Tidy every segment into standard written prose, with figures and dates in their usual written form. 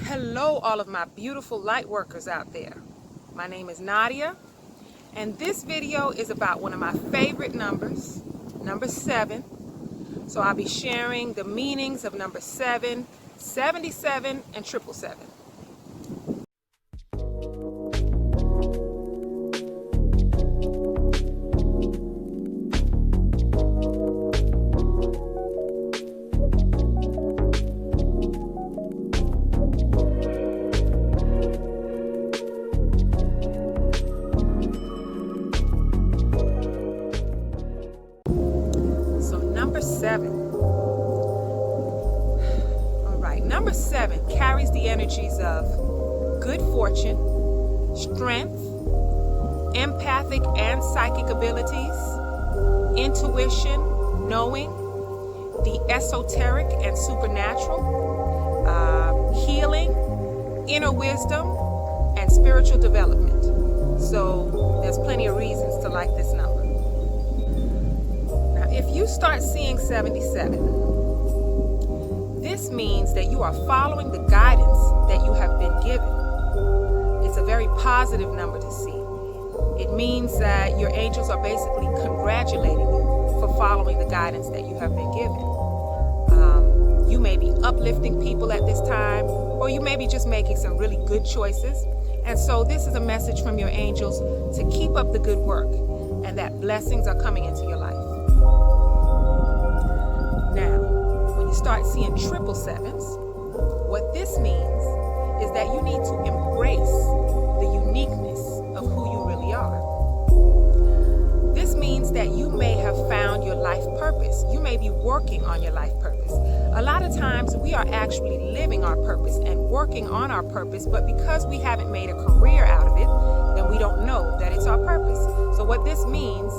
Hello, all of my beautiful light workers out there. My name is Nadia, and this video is about one of my favorite numbers, number 7. So I'll be sharing the meanings of number 7, 77, and 777. Number 7. All right, number 7 carries the energies of good fortune, strength, empathic and psychic abilities, intuition, knowing, the esoteric and supernatural, healing, inner wisdom, and spiritual development. So there's plenty of reasons to like this number. If you start seeing 77, this means that you are following the guidance that you have been given. It's a very positive number to see. It means that your angels are basically congratulating you for following the guidance that you have been given. You may be uplifting people at this time, or you may be just making some really good choices. And so this is a message from your angels to keep up the good work and that blessings are coming into your life. Now, when you start seeing 777s, what this means is that you need to embrace the uniqueness of who you really are. This means that you may have found your life purpose. You may be working on your life purpose. A lot of times we are actually living our purpose and working on our purpose, but because we haven't made a career out of it, then we don't know that it's our purpose. So what this means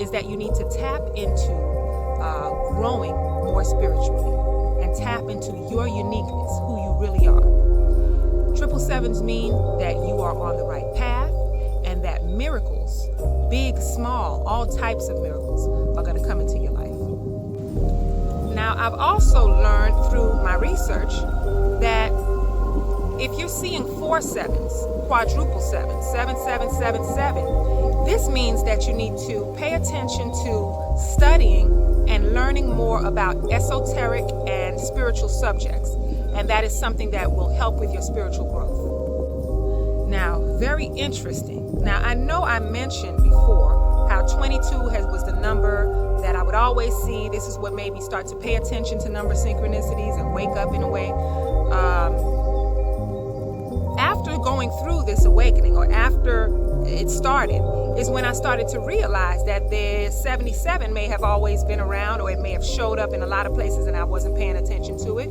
is that you need to tap into growing more spiritually and tap into your uniqueness, who you really are. 777s mean that you are on the right path and that miracles, big, small, all types of miracles are going to come into your life. Now, I've also learned through my research that if you're seeing 4 sevens, quadruple 7, 7777, this means that you need to pay attention to studying and learning more about esoteric and spiritual subjects. And that is something that will help with your spiritual growth. Now, very interesting. Now, I know I mentioned before how 22 was the number that I would always see. This is what made me start to pay attention to number synchronicities and wake up in a way. After going through this awakening, or after it started, is when I started to realize that the 77 may have always been around, or it may have showed up in a lot of places and I wasn't paying attention to it.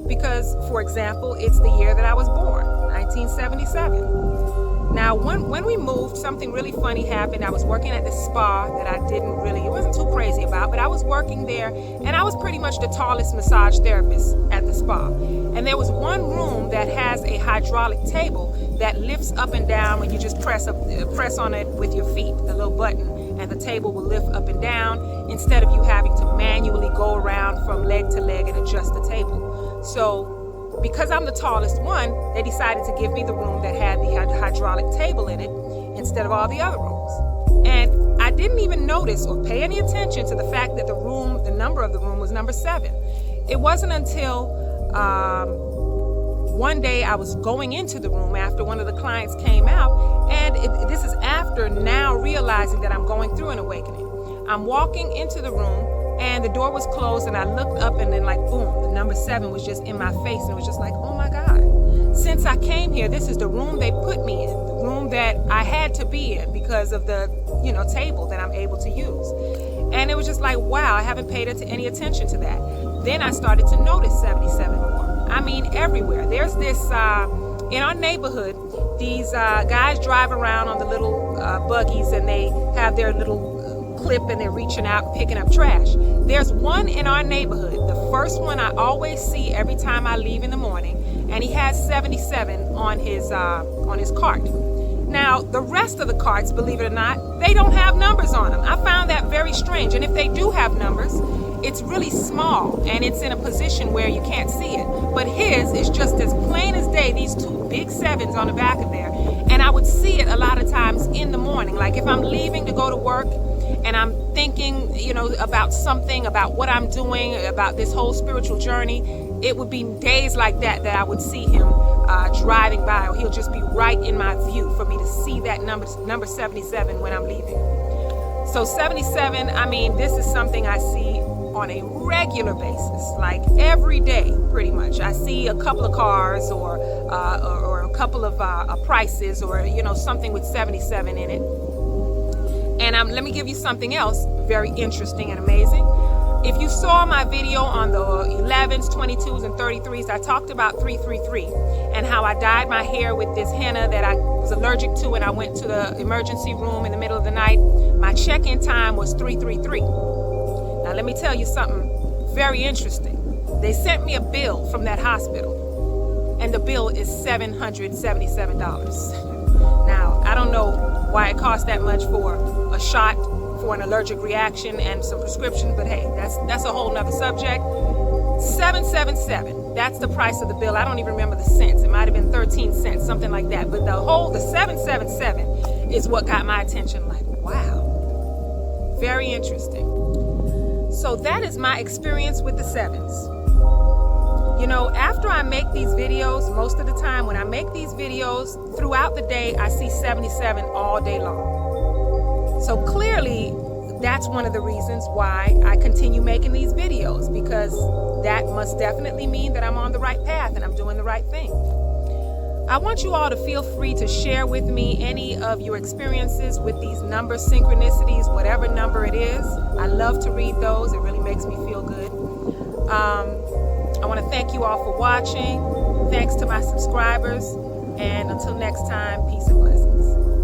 Because, for example, it's the year that I was born, 1977. Now, when we moved, something really funny happened. I was working at this spa that it wasn't too crazy about, but I was working there, and I was pretty much the tallest massage therapist at the spa. And there was one room that has a hydraulic table that lifts up and down when you just press on it with your feet, the little button, and the table will lift up and down instead of you having to manually go around from leg to leg and adjust the table. So, because I'm the tallest one, they decided to give me the room that had the hydraulic table in it instead of all the other rooms. And I didn't even notice or pay any attention to the fact that the number of the room was number 7. It wasn't until one day I was going into the room after one of the clients came out, and this is after now realizing that I'm going through an awakening. I'm walking into the room, and the door was closed, and I looked up, and then like boom, the number 7 was just in my face, and it was just like, oh my God. Since I came here, this is the room they put me in, the room that I had to be in because of the table that I'm able to use. And it was just like, wow, I haven't paid any attention to that. Then I started to notice 77 more. I mean, everywhere. There's this, in our neighborhood, these guys drive around on the little buggies, and they have their little clip, and they're reaching out and picking up trash. There's one in our neighborhood, the first one I always see every time I leave in the morning, and he has 77 on his cart. Now, the rest of the carts, believe it or not, they don't have numbers on them. I found that very strange. And if they do have numbers, it's really small and it's in a position where you can't see it. But his is just as plain as day. say, these two big 7s on the back of there. And I would see it a lot of times in the morning. Like if I'm leaving to go to work and I'm thinking, you know, about something, about what I'm doing, about this whole spiritual journey, it would be days like that that I would see him driving by, or he'll just be right in my view for me to see that number 77 when I'm leaving. So 77, I mean, this is something I see on a regular basis, like every day, pretty much. I see a couple of cars or a couple of prices, or, you know, something with 77 in it. And let me give you something else very interesting and amazing. If you saw my video on the 11s, 22s, and 33s, I talked about 333 and how I dyed my hair with this henna that I was allergic to, and I went to the emergency room in the middle of the night. My check-in time was 333. Now let me tell you something very interesting. They sent me a bill from that hospital, and the bill is $777. Now, I don't know why it costs that much for a shot for an allergic reaction and some prescription, but hey, that's a whole nother subject. 777, that's the price of the bill. I don't even remember the cents. It might have been 13 cents, something like that. But the 777 is what got my attention. Like, wow, very interesting. So that is my experience with the 7s. You know, after I make these videos, most of the time when I make these videos, throughout the day, I see 77 all day long. So clearly, that's one of the reasons why I continue making these videos, because that must definitely mean that I'm on the right path and I'm doing the right thing. I want you all to feel free to share with me any of your experiences with these number synchronicities, whatever number it is. I love to read those. It really makes me feel good. I want to thank you all for watching. Thanks to my subscribers. And until next time, peace and blessings.